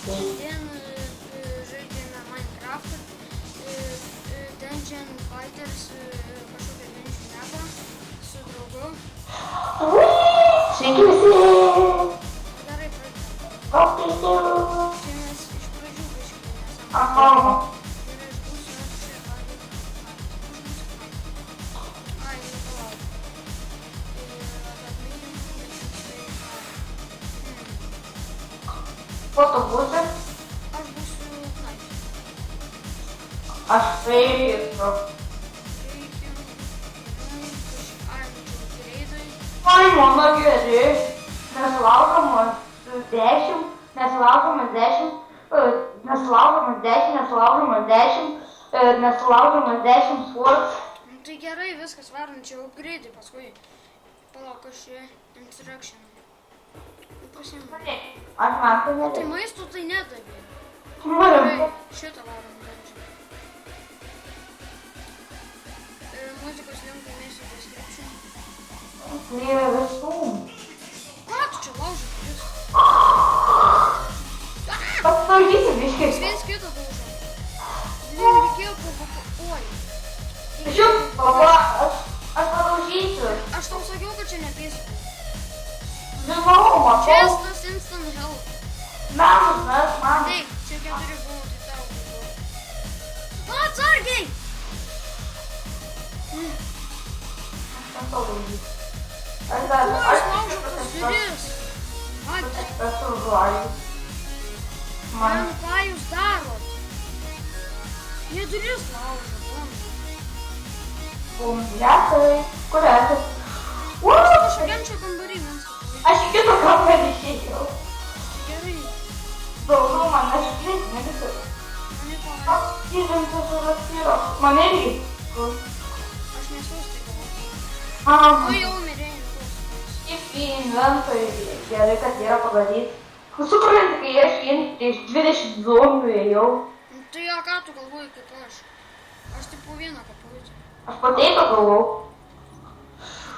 Šiandien žaidėme Minecraftą, Dungeon Fighters kažkokią dviniškį mapą su draugu. Sveiki visi! Gerai, pradėjome. Koptiniu! Čia mes iš pradžių kažkaip Aha. ir aš būsiu čia ai, palauk. Ko tu būsi? Aš būsiu knife. Aš sveikiu. Ai, mano geri. Nesulaužomas 10, nesulaužomas 10, nesulaužomas 10, nesulaužomas 10, nesulaužomas 10 swords. Tai gerai, viskas varom čia upgrade, paskui palauk, aš čia instruction. Pasiimu. Aš man tai Tai nedavė. maisto tai nedavė. Gerai. Gerai, šitą varom dažnai. Muzikos link dėmesio description. Tai yra visų. Ką tu čia laužai? Pasvargysi biškai. Viens kitą daužo. Reikėjo oi. Tačiau, papa, aš padaužysiu. Aš tau sakiau, kad čia nepėsiu. Žinau, matau. Chestas instant help. Menas, man. Taip, čia 4 buvo, tai tau buvo. Atsargiai! Aš padaužysiu. Aš Oi, aš laužau tas duris. Ati, esu žuolis. man ką jūs darot? Jie duris laužo, man. Bumbliakai. Kur esi? Kažkokiam čia kambarį mes. Aš į kitą kambarį išėjau. Gerai, Daugiau man aš išvis nevisai. mane pavarė. Apsidintas ir atsiros. Man irgi. Aš nesustikau. Aha. O jau mirėjai. Kaip į inventorių. Gerai, kad yra padaryti. Supranti, kai aš prieš 20 zombių ėjau. Tai o ką tu galvoji kaip aš? Aš tik po vieną kapuotę. Aš pateiką galvau.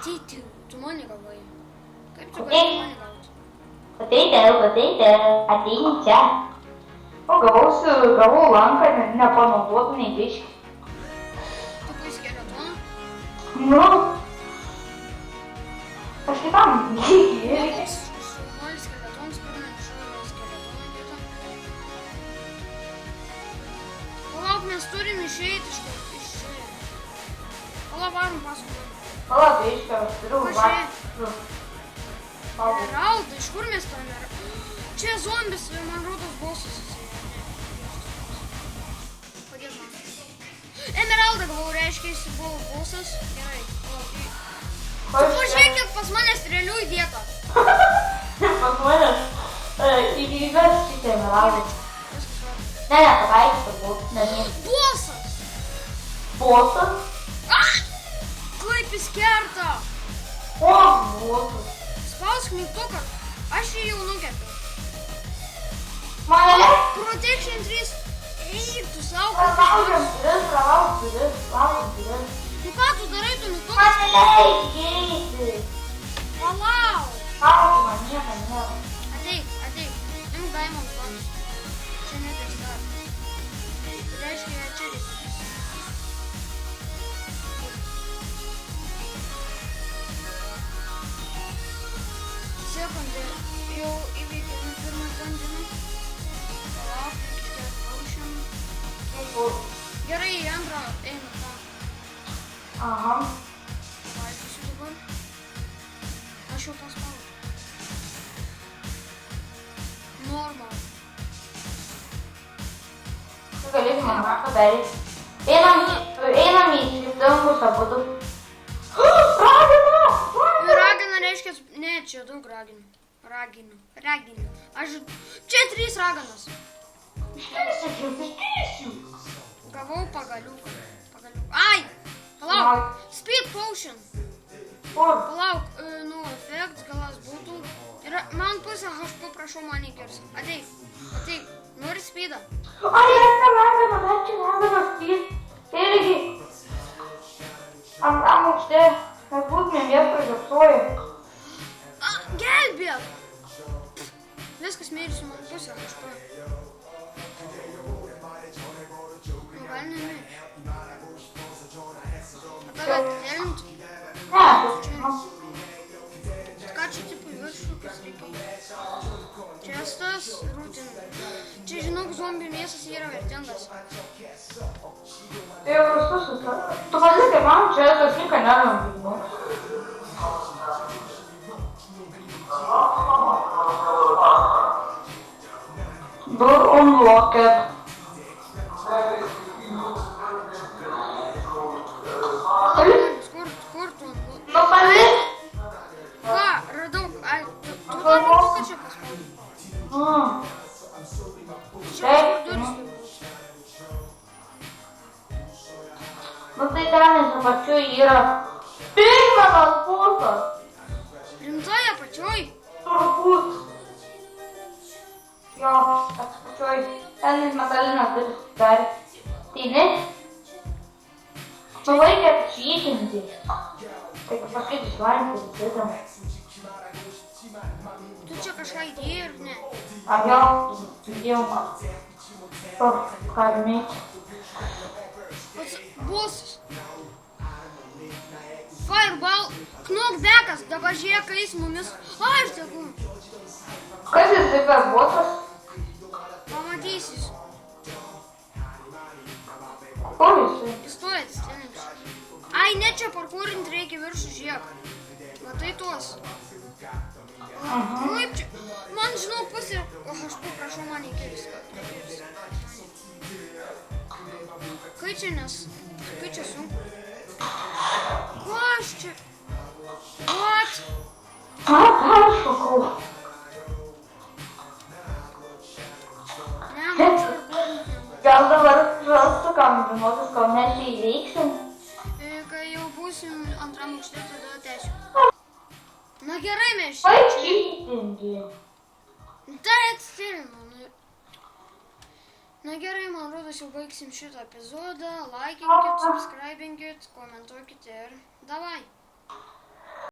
Ateiti, tu mane galvoji. Kaip tu Ateik. gali mane gauti? Ateite, ateini čia. O gavau lanką, nepanaudotų nei biškį. Tu buvai skeletoną? Nu. Aš kitam. Šaunuolis skeletonas, kur nešaunuolis skeletoną vietą. Palauk, mes turim išeiti iš čia. Palauk, varom paskui. Pala, biškį, aš turiu Pažiūrėk. valgyti. Emeralda, iš kur mes turime? Čia zombis, man rodos, bosas. Padėk man. Emeralda gavau, reiškia, jis buvo bosas. Gerai. Tu pažiūrėk, kiek pas mane strėlių įdėta. Pas manęs įvykas šitie emeraldai. Viskas va. Ne, pataikys turbūt, nežinau. Bosas! Bosas? Ah! Kaip jis kerta! O, bosas. Spausk mygtuką. Aš jį jau nukerpiau. Mane leik. Protection 3. Eik, tu savo. Pralaužiam duris. Nu ką tu darai, tu mygtuką? Mane leik, eiti. Palauk. Laukiu, man nieko nėra. Ateik. Imk Diamond Bugs. Čia netestar. Tai reiškia, čia reikia. Sekundė. Jau įveikėme pirmą dungeoną. Palauk, čia atplaušim. Gerai, į antrą einu tam. Aha. Vaikščiosiu dabar. Aš jau paspaudžiu. Normal. Tu galėsi man padaryti. Einam į skirtingus abudu. Ragina! Ragina reiškia, ne, čia daug raginų. Raginių. Aš, čia 3 raganas. Iškėsiu. Gavau pagaliuką. Ai! Palauk! Speed potion! Kur? Palauk, efekt galas būtų. Ir man pusę HP prašau man įkers. Ateik. Nori speedą? Ai, ragina, bet čia ragina speed. Irgi. Antram aukšte. Mes būtume vietoj žiopsoję. Gelbėk! viskas mėlysiu man pusę kažko. Nu, gal nemėlysiu. A tave atėlint? Ne, nu, Ką čia tipo į viršų, kas reikia? Čestas, rūtina. Čia žinok, zombių mėsas yra vertingas. tai jau visus tu pasakai man, čia tas nika nerambinu. Door unlocked. Kur tu? Nu, palik. Va, radau. Ai, tu kad čia paspaudai. Čia kur duris turi būti. Nu, tai ten pačiu yra pigmenas būtas. Rimtai apačioj? Turbūt. Jo, atsiprašau, ten metalinės duris dar. Tai ne? Nu, reikia atšytinti. Tai paskui išlaimti visą. Tu čia kažką įdėjai ar ne? Ar jo, jau. O, ką mėgti. Pats bosas. Fireball. Knockbackas. Dabar žiūrėk, kai jis mumis. Ai, aš sakau. Kas jis per bosas? Pamatysis. Kur jisai? Jis tuoj atsitinks. Ai, ne čia parkūrint reikia viršų žiūrėk. Matai tuos. Kaip čia? Man žinau pusė. O, aš paprašau man įkirs. Kai čia nes? Kai čia sunku? Ko aš čia? What? Ką aš šokau? Ne, man čia parkūrint. Gal dabar sukam žinotis, kol mes čia įveiksim? Kai jau būsim antram aukšte, tada tęsiu. Na gerai, mes čia. Pačytingi. Tai atsitinka. Na gerai, man rodos, jau baigsim šitą epizodą. Laikinkit, subscribinkit, komentuokit ir davai.